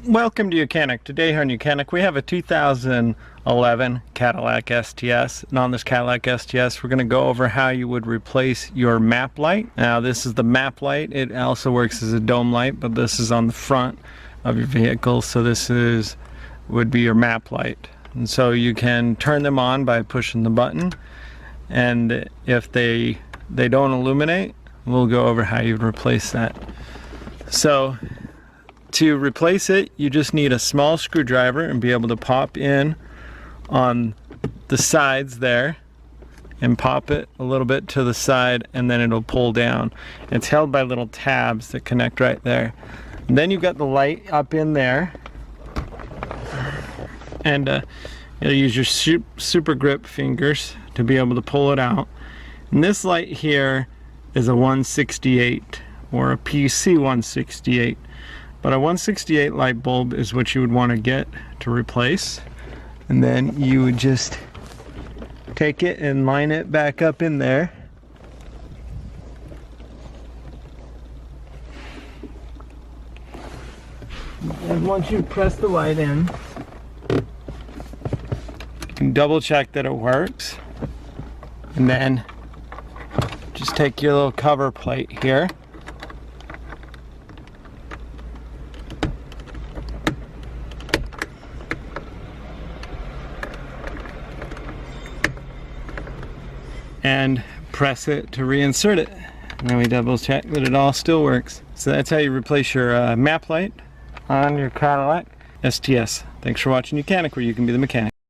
Welcome to YOUCANIC. Today on YOUCANIC we have a 2011 Cadillac STS, and on this Cadillac STS we're going to go over how you would replace your map light. Now this is the map light. It also works as a dome light, but this is on the front of your vehicle, so this would be your map light. And so you can turn them on by pushing the button, and if they don't illuminate, we'll go over how you'd replace that. So to replace it, you just need a small screwdriver and be able to pop in on the sides there and pop it a little bit to the side, and then it'll pull down. It's held by little tabs that connect right there. And then you've got the light up in there, and you'll use your super grip fingers to be able to pull it out. And this light here is a 168 or a PC 168. But a 168 light bulb is what you would want to get to replace. And then you would just take it and line it back up in there. And once you press the light in, you can double check that it works. And then just take your little cover plate here. And press it to reinsert it. And then we double check that it all still works. So that's how you replace your map light on your Cadillac STS. Thanks for watching YOUCANIC, where you can be the mechanic.